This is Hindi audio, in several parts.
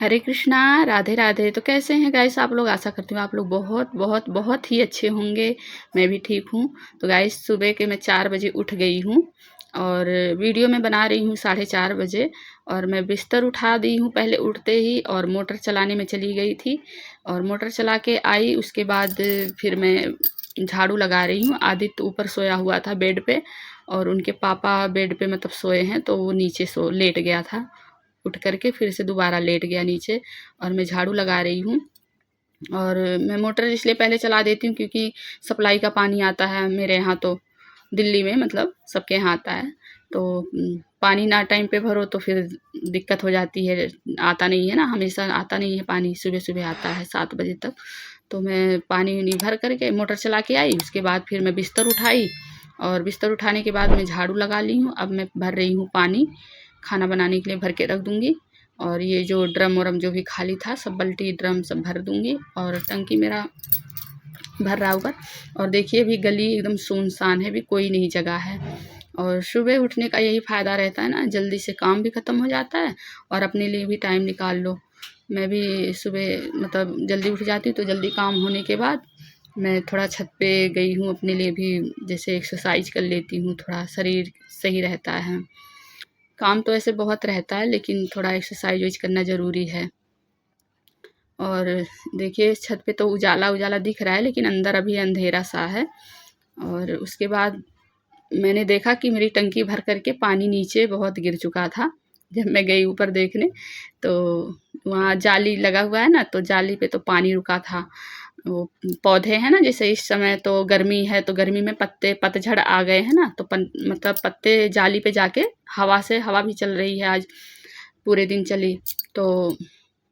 हरे कृष्णा, राधे राधे। तो कैसे हैं गाइस आप लोग? आशा करती हूँ आप लोग बहुत बहुत बहुत ही अच्छे होंगे। मैं भी ठीक हूँ। तो गाइस सुबह के मैं 4 बजे उठ गई हूँ और वीडियो में बना रही हूँ 4:30 बजे। और मैं बिस्तर उठा दी हूँ पहले उठते ही और मोटर चलाने में चली गई थी और मोटर चला के आई। उसके बाद फिर मैं झाड़ू लगा रही हूँ। आदित्य ऊपर सोया हुआ था बेड पे और उनके पापा बेड पे मतलब सोए हैं, तो वो नीचे सो लेट गया था। उठ करके फिर से दोबारा लेट गया नीचे और मैं झाड़ू लगा रही हूँ। और मैं मोटर इसलिए पहले चला देती हूँ क्योंकि सप्लाई का पानी आता है मेरे यहाँ, तो दिल्ली में मतलब सबके यहाँ आता है। तो पानी ना टाइम पे भरो तो फिर दिक्कत हो जाती है। आता नहीं है ना, हमेशा आता नहीं है पानी, सुबह सुबह आता है 7 बजे तक। तो मैं पानी उनी भर करके मोटर चला के आई। उसके बाद फिर मैं बिस्तर उठाई और बिस्तर उठाने के बाद मैं झाड़ू लगा ली हूँ। अब मैं भर रही हूँ पानी, खाना बनाने के लिए भर के रख दूँगी। और ये जो ड्रम वरम जो भी खाली था सब बाल्टी ड्रम सब भर दूँगी और टंकी मेरा भर रहा ऊपर। और देखिए अभी गली एकदम सुनसान है, अभी कोई नहीं जगह है। और सुबह उठने का यही फ़ायदा रहता है ना, जल्दी से काम भी ख़त्म हो जाता है और अपने लिए भी टाइम निकाल लो। मैं भी सुबह मतलब जल्दी उठ जाती हूँ, तो जल्दी काम होने के बाद मैं थोड़ा छत पे गई हूँ अपने लिए भी, जैसे एक्सरसाइज कर लेती हूँ, थोड़ा शरीर सही रहता है। काम तो ऐसे बहुत रहता है लेकिन थोड़ा एक्सरसाइज वाइज करना ज़रूरी है। और देखिए छत पे तो उजाला उजाला दिख रहा है लेकिन अंदर अभी अंधेरा सा है। और उसके बाद मैंने देखा कि मेरी टंकी भर करके पानी नीचे बहुत गिर चुका था। जब मैं गई ऊपर देखने तो वहाँ जाली लगा हुआ है ना, तो जाली पे तो पानी रुका था। वो पौधे हैं ना, जैसे इस समय तो गर्मी है तो गर्मी में पत्ते पतझड़ आ गए हैं ना, तो मतलब पत्ते जाली पे जाके हवा से, हवा भी चल रही है आज, पूरे दिन चली। तो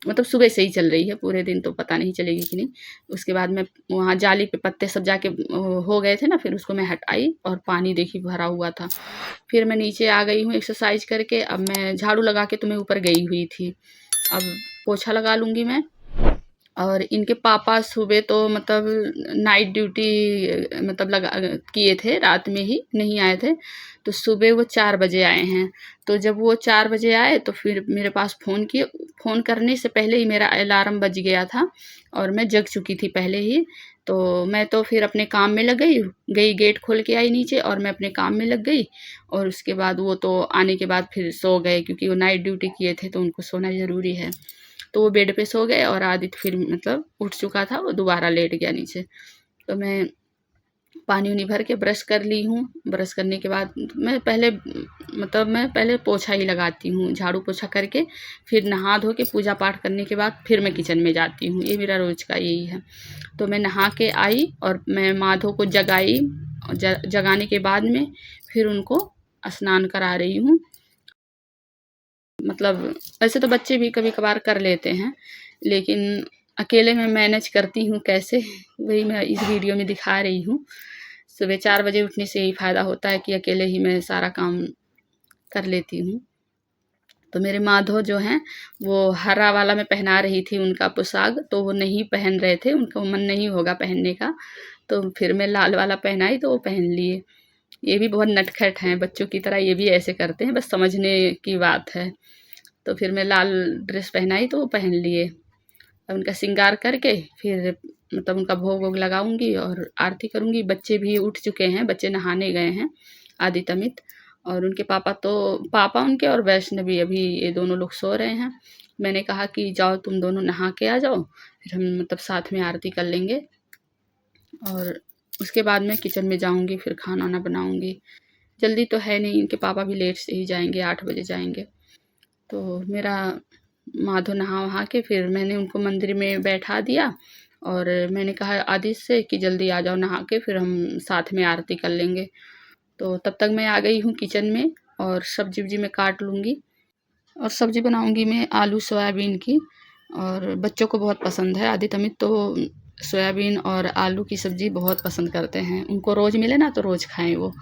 मतलब सुबह से ही चल रही है, पूरे दिन तो पता नहीं चलेगी कि नहीं। उसके बाद मैं वहाँ जाली पे पत्ते सब जाके हो गए थे ना, फिर उसको मैं हटाई और पानी देखी भरा हुआ था। फिर मैं नीचे आ गई हूँ एक्सरसाइज करके। अब मैं झाड़ू लगा के तो मैं ऊपर गई हुई थी, अब पोछा लगा लूँगी मैं। और इनके पापा सुबह तो मतलब नाइट ड्यूटी मतलब लगा किए थे, रात में ही नहीं आए थे। तो सुबह वो 4 बजे आए हैं। तो जब वो 4 बजे आए तो फिर मेरे पास फ़ोन किए। फ़ोन करने से पहले ही मेरा अलार्म बज गया था और मैं जग चुकी थी पहले ही। तो मैं तो फिर अपने काम में लग गई, गेट खोल के आई नीचे और मैं अपने काम में लग गई। और उसके बाद वो तो आने के बाद फिर सो गए क्योंकि वो नाइट ड्यूटी किए थे तो उनको सोना ज़रूरी है। तो वो बेड पे सो गए और आदित्य फिर मतलब उठ चुका था, वो दोबारा लेट गया नीचे। तो मैं पानी उनी भर के ब्रश कर ली हूँ। ब्रश करने के बाद मैं पहले पोछा ही लगाती हूँ, झाड़ू पोछा करके फिर नहा धो के पूजा पाठ करने के बाद फिर मैं किचन में जाती हूँ। ये मेरा रोज़ का यही है। तो मैं नहा के आई और मैं माधो को जगाई और जगाने के बाद में फिर उनको स्नान करा रही हूँ। मतलब वैसे तो बच्चे भी कभी कभार कर लेते हैं लेकिन अकेले मैं मैनेज करती हूँ कैसे, वही मैं इस वीडियो में दिखा रही हूँ। सुबह 4 बजे उठने से यही फ़ायदा होता है कि अकेले ही मैं सारा काम कर लेती हूँ। तो मेरे माधो जो हैं वो हरा वाला मैं पहना रही थी उनका पोशाक, तो वो नहीं पहन रहे थे, उनका मन नहीं होगा पहनने का। तो फिर मैं लाल वाला पहनाई तो वो पहन लिए। ये भी बहुत नटखट हैं, बच्चों की तरह ये भी ऐसे करते हैं, बस समझने की बात है। तो फिर मैं लाल ड्रेस पहनाई तो वो पहन लिए। अब उनका श्रृंगार करके फिर मतलब उनका भोग वोग लगाऊंगी और आरती करूंगी। बच्चे भी उठ चुके हैं, बच्चे नहाने गए हैं, आदित्य अमित। और उनके पापा उनके और वैष्णवी अभी ये दोनों लोग सो रहे हैं। मैंने कहा कि जाओ तुम दोनों नहा के आ जाओ, फिर हम मतलब साथ में आरती कर लेंगे। और उसके बाद मैं किचन में जाऊंगी, फिर खाना वाना बनाऊंगी। जल्दी तो है नहीं, इनके पापा भी लेट से ही जाएंगे, 8 बजे जाएंगे। तो मेरा माधो नहा वहा के फिर मैंने उनको मंदिर में बैठा दिया और मैंने कहा आदित्य से कि जल्दी आ जाओ नहा के, फिर हम साथ में आरती कर लेंगे। तो तब तक मैं आ गई हूँ किचन में और सब्जी वब्जी मैं काट लूँगी। और सब्जी बनाऊँगी मैं आलू सोयाबीन की, और बच्चों को बहुत पसंद है। आदित्य अमित तो सोयाबीन और आलू की सब्ज़ी बहुत पसंद करते हैं, उनको रोज़ मिले ना तो रोज़ खाएँ वो।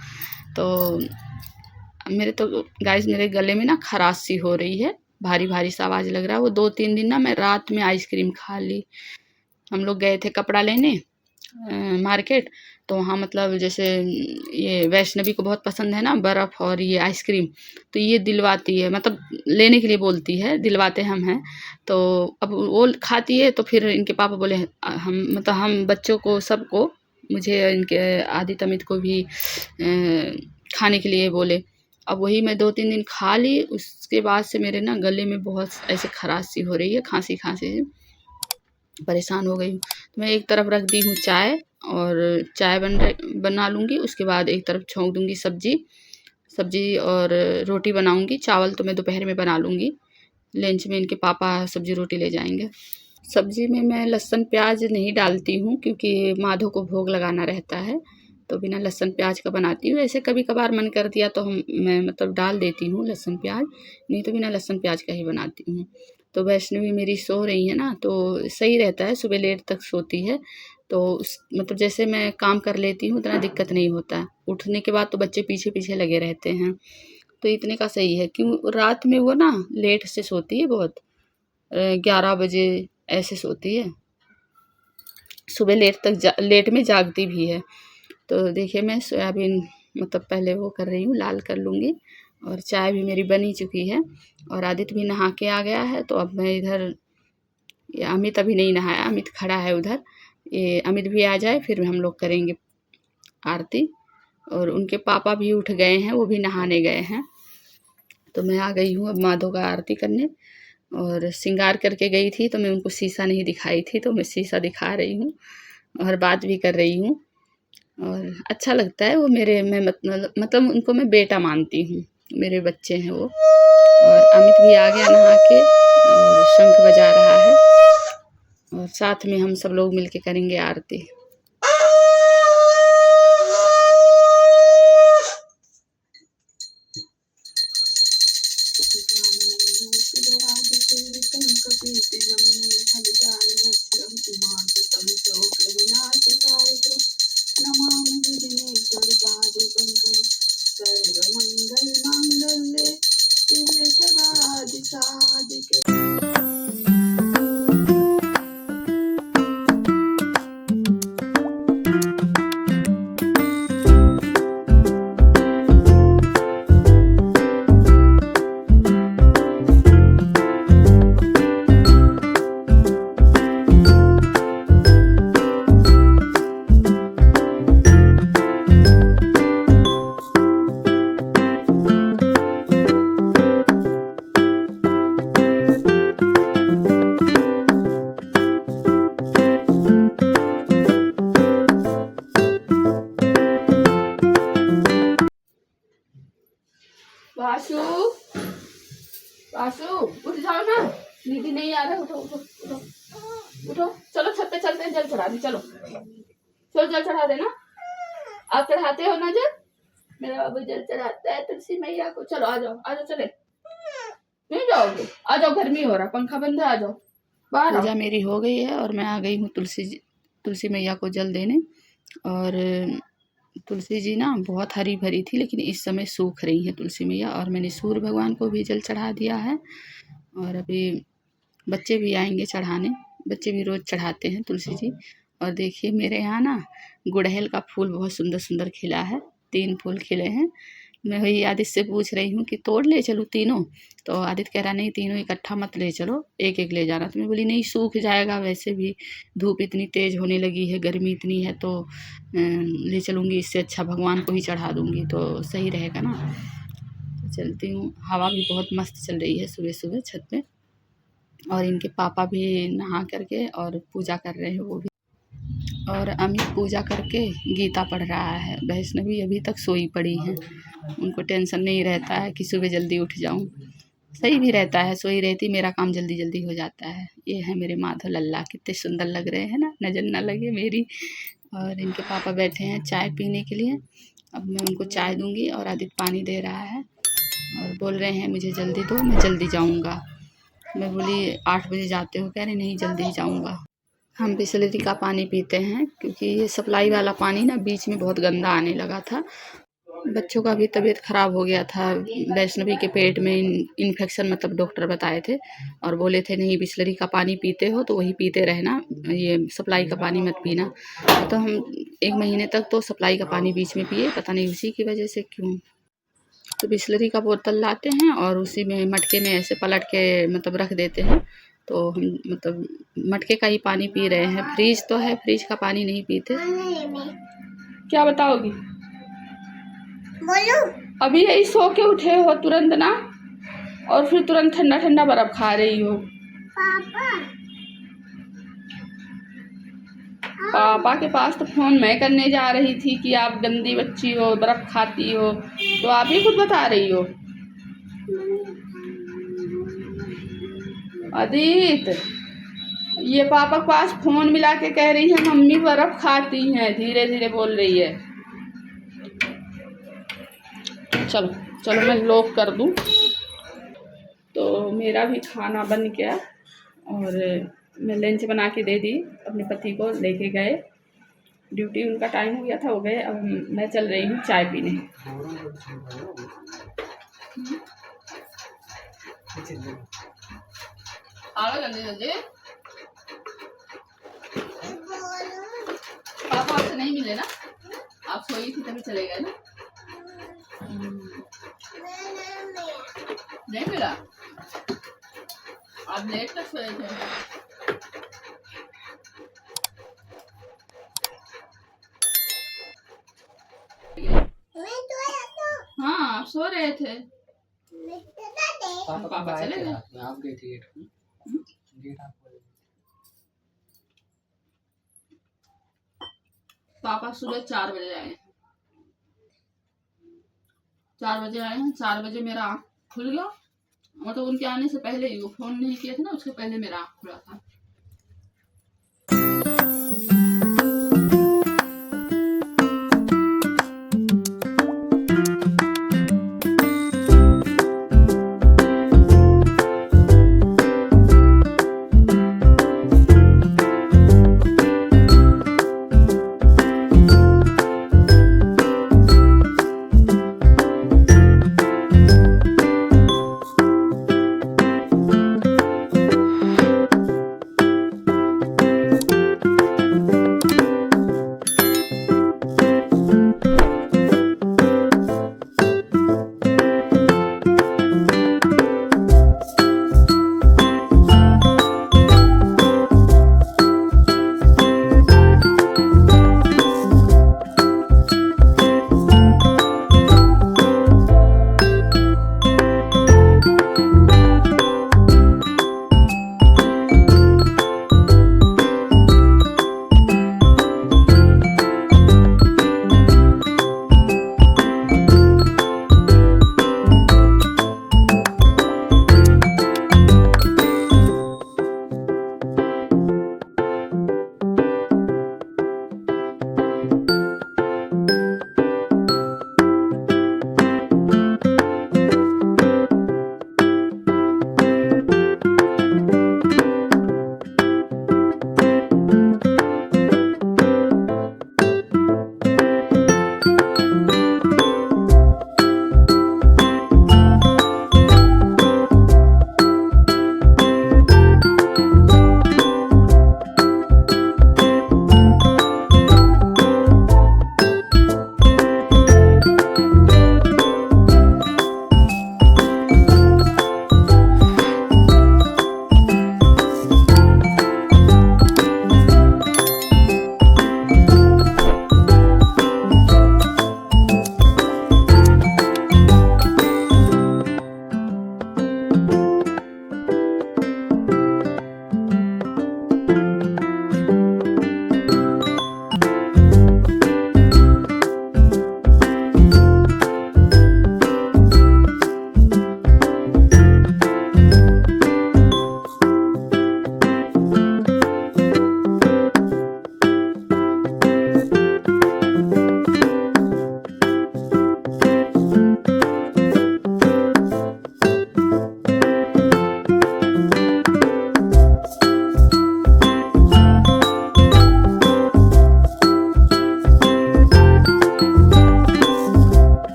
तो मेरे तो गाइस मेरे गले में ना खराश सी हो रही है, भारी भारी सा आवाज़ लग रहा है। वो 2-3 दिन ना मैं रात में आइसक्रीम खा ली। हम लोग गए थे कपड़ा लेने मार्केट, तो वहाँ मतलब जैसे ये वैष्णवी को बहुत पसंद है ना बर्फ़ और ये आइसक्रीम, तो ये दिलवाती है, मतलब लेने के लिए बोलती है, दिलवाते हम हैं। तो अब वो खाती है तो फिर इनके पापा बोले हम मतलब हम बच्चों को सबको, मुझे इनके आदित्य अमित को भी खाने के लिए बोले। अब वही मैं 2-3 दिन खा ली, उसके बाद से मेरे ना गले में बहुत ऐसे खराश सी हो रही है, खाँसी-खाँसी सी, परेशान हो गई हूँ। तो मैं एक तरफ रख दी हूँ चाय, और चाय बना लूँगी, उसके बाद एक तरफ छोंक दूँगी सब्ज़ी और रोटी बनाऊँगी। चावल तो मैं दोपहर में बना लूँगी, लंच में इनके पापा सब्ज़ी रोटी ले जाएँगे। सब्ज़ी में मैं लहसुन प्याज नहीं डालती हूँ क्योंकि माधो को भोग लगाना रहता है, तो बिना लहसुन प्याज का बनाती हूँ। ऐसे कभी-कभार मन कर दिया तो मैं मतलब डाल देती हूँ लहसुन प्याज, नहीं तो बिना लहसुन प्याज का ही बनाती हूँ। तो वैष्णवी मेरी सो रही है ना, तो सही रहता है, सुबह लेट तक सोती है, तो मतलब जैसे मैं काम कर लेती हूँ उतना दिक्कत नहीं होता है। उठने के बाद तो बच्चे पीछे-पीछे लगे रहते हैं, तो इतने का सही है। क्यों रात में वो ना लेट से सोती है बहुत, 11 बजे ऐसे सोती है, सुबह लेट में जागती भी है। तो देखिए मैं सोयाबीन मतलब पहले वो कर रही हूँ, लाल कर लूँगी, और चाय भी मेरी बन ही चुकी है, और आदित्य भी नहा के आ गया है। तो अब मैं इधर, ये अमित अभी नहीं नहाया, अमित खड़ा है उधर, ये अमित भी आ जाए फिर हम लोग करेंगे आरती। और उनके पापा भी उठ गए हैं, वो भी नहाने गए हैं। तो मैं आ गई हूँ अब माधो का आरती करने, और श्रृंगार करके गई थी तो मैं उनको शीशा नहीं दिखाई थी, तो मैं शीशा दिखा रही हूँ और बात भी कर रही हूँ। और अच्छा लगता है वो मेरे, मैं मतलब उनको मैं बेटा मानती हूँ, मेरे बच्चे हैं वो। और अमित भी आ गया नहा के और शंख बजा रहा है, और साथ में हम सब लोग मिलके करेंगे आरती। वासु, वासु उठ जाओ ना, दीदी नहीं आ रहा, उठो उठो उठो उठो, चलो छत पे चलते हैं, जल चढ़ा दी, चलो चलो जल चढ़ा देना। आप चढ़ाते हो ना जल, मेरा बाबू जल चढ़ाता है तुलसी मैया को। चलो आ जाओ चले, नहीं जाओगे, आ जाओ, गर्मी हो रहा, पंखा बंद है, आ जाओ बाहर। पूजा मेरी हो गई है और मैं आ गई हूँ तुलसी मैया को जल देने। और तुलसी जी ना बहुत हरी भरी थी, लेकिन इस समय सूख रही है तुलसी मैया। और मैंने सूर्य भगवान को भी जल चढ़ा दिया है, और अभी बच्चे भी आएंगे चढ़ाने, बच्चे भी रोज़ चढ़ाते हैं तुलसी जी। और देखिए मेरे यहाँ ना गुड़हल का फूल बहुत सुंदर सुंदर खिला है, 3 फूल खिले हैं। मैं वही आदित्य से पूछ रही हूँ कि तोड़ ले चलूँ तीनों, तो आदित्य कह रहा नहीं तीनों इकट्ठा मत ले चलो, एक एक ले जाना। तो मैं बोली नहीं, सूख जाएगा, वैसे भी धूप इतनी तेज़ होने लगी है, गर्मी इतनी है, तो ले चलूँगी, इससे अच्छा भगवान को ही चढ़ा दूँगी तो सही रहेगा ना। तो चलती हूँ, हवा भी बहुत मस्त चल रही है सुबह सुबह छत पे। और इनके पापा भी नहा करके और पूजा कर रहे हैं वो भी। और अमित पूजा करके गीता पढ़ रहा है। वैष्णवी अभी तक सोई पड़ी हैं, उनको टेंशन नहीं रहता है कि सुबह जल्दी उठ जाऊं। सही भी रहता है, सोई रहती मेरा काम जल्दी जल्दी हो जाता है। ये है मेरे माधव लल्ला, कितने सुंदर लग रहे हैं ना, नज़र ना लगे मेरी। और इनके पापा बैठे हैं चाय पीने के लिए, अब मैं उनको चाय दूंगी। और आदित्य पानी दे रहा है और बोल रहे हैं मुझे जल्दी दो, मैं जल्दी जाऊँगा। मैं बोली 8 बजे जाते हो, कह रहे नहीं जल्दी ही जाऊँगा। हम बिसलेरी का पानी पीते हैं क्योंकि ये सप्लाई वाला पानी ना बीच में बहुत गंदा आने लगा था, बच्चों का भी तबीयत ख़राब हो गया था। वैष्णवी के पेट में इन्फेक्शन मतलब डॉक्टर बताए थे और बोले थे नहीं बिसलरी का पानी पीते हो तो वही पीते रहना, ये सप्लाई का पानी मत पीना। तो हम 1 महीने तक तो सप्लाई का पानी बीच में पिए, पता नहीं उसी की वजह से क्यों। तो बिसलरी का बोतल लाते हैं और उसी में मटके में ऐसे पलट के मतलब रख देते हैं। तो हम मतलब मटके का ही पानी पी रहे हैं। फ्रिज तो है, फ्रिज का पानी नहीं पीते। क्या बताओगी? बोलो। अभी यही सो के उठे हो तुरंत ना, और फिर तुरंत ठंडा ठंडा बर्फ खा रही हो। पापा के पास तो फोन मैं करने जा रही थी कि आप गंदी बच्ची हो, बर्फ खाती हो, तो आप ही खुद बता रही हो। अदित, ये पापा के पास फोन मिला के कह रही है मम्मी बर्फ खाती हैं, धीरे धीरे बोल रही है। चलो चलो मैं लॉक कर दूं। तो मेरा भी खाना बन गया और मैं लंच बना के दे दी अपने पति को, लेके गए ड्यूटी, उनका टाइम हो गया था, हो गए। अब मैं चल रही हूँ चाय पीने। आओ जल्दी जल्दी। पापा आपसे नहीं मिले ना, आप सोई थी तभी चले गए ना। नहीं मिला, आप लेट तक सोए थे। हाँ आप सो रहे थे। पापा चले गए। आप गए थे पापा सुबह 4 बजे आए हैं। 4 बजे आए हैं। 4 बजे मेरा आँख खुल गया, मतलब उनके आने से पहले ही, वो फोन नहीं किया था ना, उसके पहले मेरा आँख खुला था।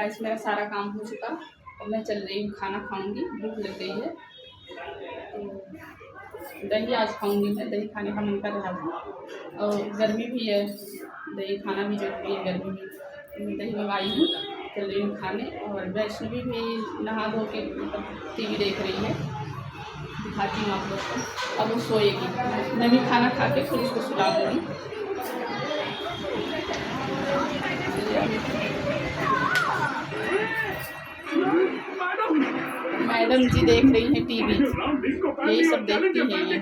गैस मेरा सारा काम हो चुका। अब मैं चल रही हूँ, खाना खाऊंगी, भूख लग गई है। तो दही आज खाऊंगी मैं, दही खाने का मन कर रहा था और गर्मी भी है, दही खाना भी जरूरी है गर्मी में। दही मंगाई हूँ, चल रही हूँ खाने। और वैष्णवी भी नहा धो के टीवी देख रही है, दिखाती हूँ आप लोग को। अब वो सोएगी, मैं भी खाना खा के फिर उसको सुला दूँगी। मैडम जी देख रही हैं टीवी, यही सब देखती हैं ये।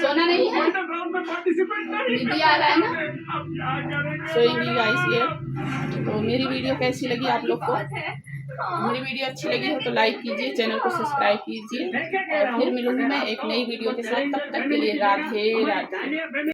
सोना नहीं है, दीदी आ रहा है ना, सोएंगी गाइस ये। तो मेरी वीडियो कैसी लगी आप लोग को? मेरी वीडियो अच्छी लगी हो तो लाइक कीजिए, चैनल को सब्सक्राइब कीजिए और फिर मिलूंगी मैं एक नई वीडियो के साथ। तब तक के लिए राधे राधे।